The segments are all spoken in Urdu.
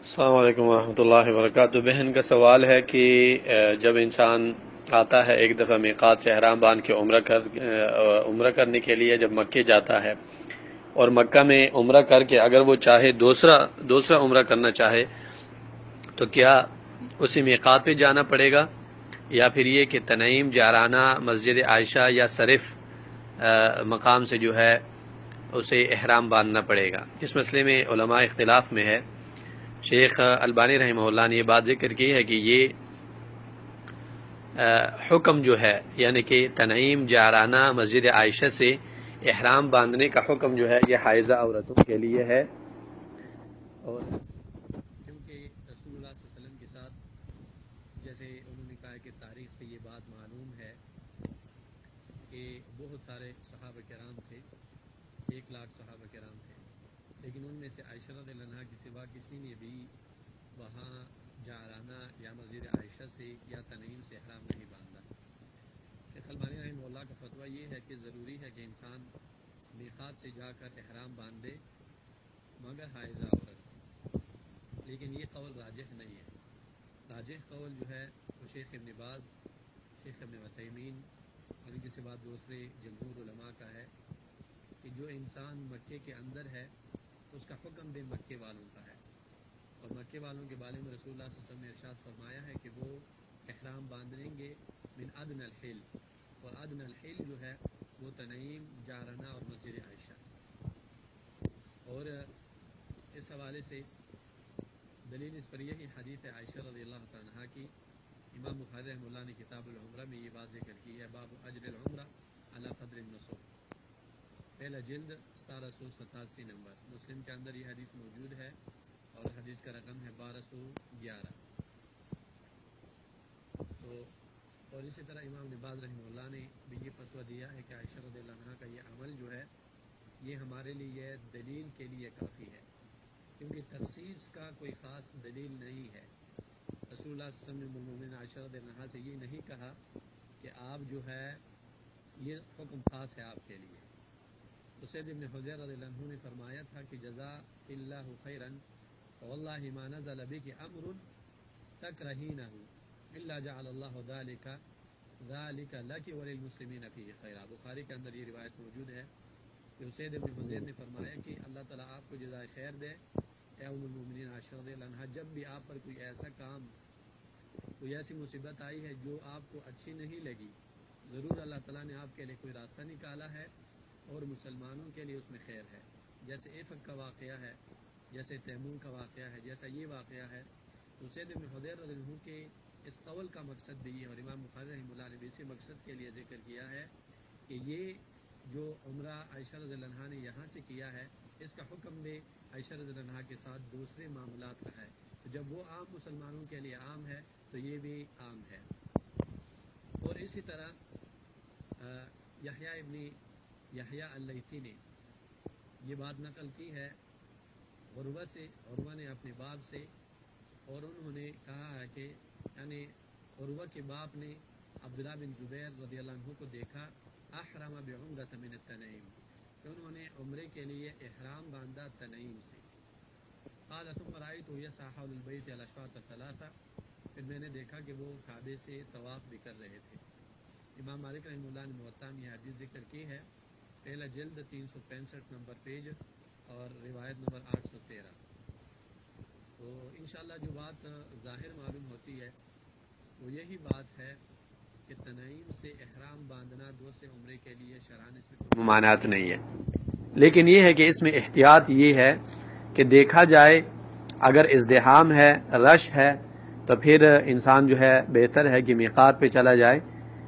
السلام علیکم ورحمۃ اللہ وبرکاتہ۔ بہن کا سوال ہے کہ جب انسان آتا ہے ایک دفعہ میقات سے احرام باندھ کے عمرہ کرنے کے لیے جب مکے جاتا ہے اور مکہ میں عمرہ کر کے اگر وہ چاہے دوسرا عمرہ کرنا چاہے تو کیا اسی میقات پہ جانا پڑے گا یا پھر یہ کہ تنعیم جارانہ مسجد عائشہ یا صرف مقام سے جو ہے اسے احرام باندھنا پڑے گا؟ اس مسئلے میں علماء اختلاف میں ہے۔ شیخ البانی رحمہ اللہ نے یہ بات ذکر کی ہے کہ یہ حکم جو ہے یعنی کہ تنعیم جارانہ مسجد عائشہ سے احرام باندھنے کا حکم جو ہے یہ حائضہ عورتوں کے لیے ہے، اور کیونکہ رسول اللہ صلی اللہ علیہ وسلم کے ساتھ جیسے انہوں نے کہا کہ تاریخ سے یہ بات معلوم ہے کہ بہت سارے صحابہ کرام تھے، 1,00,000 صحابہ کرام تھے، لیکن ان میں سے عائشہ رضی اللہ عنہا کے سوا کسی نے بھی وہاں جارانہ یا مسجد عائشہ سے یا تنعیم سے احرام نہیں باندھا۔ شیخ البانی رحمہ اللہ کا فتویٰ یہ ہے کہ ضروری ہے کہ انسان میقات سے جا کر احرام باندھے مگر حائضہ عورت، لیکن یہ قول راجح نہیں ہے۔ راجح قول جو ہے وہ شیخ ابن باز، شیخ ابن عثیمین اور ان کے سوا دوسرے جمہور علماء کا ہے کہ جو انسان مکے کے اندر ہے اس کا حکم بھی مکے والوں کا ہے، اور مکے والوں کے بارے میں رسول اللہ صلی اللہ علیہ وسلم نے ارشاد فرمایا ہے کہ وہ احرام باندھیں گے من ادنى الحل، اور ادنى الحل جو ہے وہ تنعیم جارانہ اور مسجد عائشہ۔ اور اس حوالے سے دلیل اس پر یہی حدیث ہے عائشہ رضی اللہ تعالیٰ عنہا کی، امام بخاری رحمہ اللہ نے کتاب العمرہ میں یہ بات ذکر کی ہے، باب اجر العمرہ علی قدر النسک، پہلا جلد 1787 نمبر، مسلم کے اندر یہ حدیث موجود ہے اور حدیث کا رقم ہے 1211۔ تو اور اسی طرح امام ابن باز رحمہ اللہ نے بھی یہ فتویٰ دیا ہے کہ عائشہ رضی اللہ عنہا کا یہ عمل جو ہے یہ ہمارے لیے دلیل کے لیے کافی ہے، کیونکہ تخصیص کا کوئی خاص دلیل نہیں ہے۔ رسول اللہ صلی اللہ علیہ وسلم نے ام المؤمنین عائشہ رضی اللہ عنہا سے یہ نہیں کہا کہ آپ جو ہے یہ حکم خاص ہے آپ کے لیے۔ اسید ابن حضیر رضی اللہ عنہ نے فرمایا تھا کہ جزا اللہ خیرا واللہ ما نزل بک امر تکرہینہ الا جعل اللہ ذالک لک وللمسلمین فیہ خیرا۔ بخاری کے اندر یہ روایت موجود ہے کہ اسید ابن حضیر نے فرمایا کہ اللہ تعالیٰ آپ کو جزائے خیر دے اے ام المؤمنین عائشہ رضی اللہ عنہا، جب بھی آپ پر کوئی ایسا کام، کوئی ایسی مصیبت آئی ہے جو آپ کو اچھی نہیں لگی، ضرور اللہ تعالیٰ نے آپ کے لیے کوئی راستہ نکالا ہے اور مسلمانوں کے لیے اس میں خیر ہے، جیسے ایفک کا واقعہ ہے، جیسے تیمون کا واقعہ ہے، جیسا یہ واقعہ ہے۔ تو سید ابن حضیر رضی اللہ عنہ کے اس قول کا مقصد بھی ہے، اور امام بخاری رحمہ اللہ نے بھی اسی مقصد کے لیے ذکر کیا ہے کہ یہ جو عمرہ عائشہ رضی اللہ عنہا نے یہاں سے کیا ہے اس کا حکم بھی عائشہ رضی اللہ عنہا کے ساتھ دوسرے معاملات کا ہے، تو جب وہ عام مسلمانوں کے لیے عام ہے تو یہ بھی عام ہے۔ اور اسی طرح یحییٰ ابن یحییٰ اللیثی نے یہ بات نقل کی ہے عروہ سے، عروہ نے اپنے باپ سے، اور انہوں نے کہا ہے کہ یعنی عروہ کے باپ نے عبداللہ بن زبیر رضی اللہ عنہ کو دیکھا احرم بعمرۃ من التنعیم، کہ انہوں نے عمرے کے لیے احرام باندھا تنعیم سے۔ قال ثم رأيته يسعى حول البيت الاشواط ثلاثہ، پھر میں نے دیکھا کہ وہ کعبے سے طواف بھی کر رہے تھے۔ امام مالک رحمہ اللہ نے موطا میں یہ حدیث ذکر کی ہے، پہلا جلد 365 نمبر پیج اور روایت نمبر 813۔ تو انشاءاللہ جو بات ظاہر معلوم ہوتی ہے وہ یہی بات ہے کہ تنعیم سے احرام باندھنا دوسرے عمرے کے لیے شرعاً اس میں کوئی ممانعت نہیں ہے، لیکن یہ ہے کہ اس میں احتیاط یہ ہے کہ دیکھا جائے اگر ازدحام ہے، رش ہے، تو پھر انسان جو ہے بہتر ہے کہ میقات پہ چلا جائے،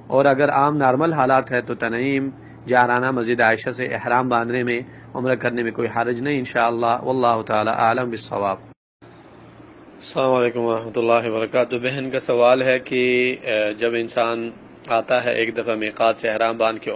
اور اگر عام نارمل حالات ہے تو تنعیم جارانہ مسجد عائشہ سے احرام باندھنے میں عمرہ کرنے میں کوئی حرج نہیں انشاءاللہ، واللہ تعالی اعلم بالصواب۔ السلام علیکم ورحمۃ اللہ وبرکاتہ۔ بہن کا سوال ہے کہ جب انسان آتا ہے ایک دفعہ میقات سے احرام باندھ کے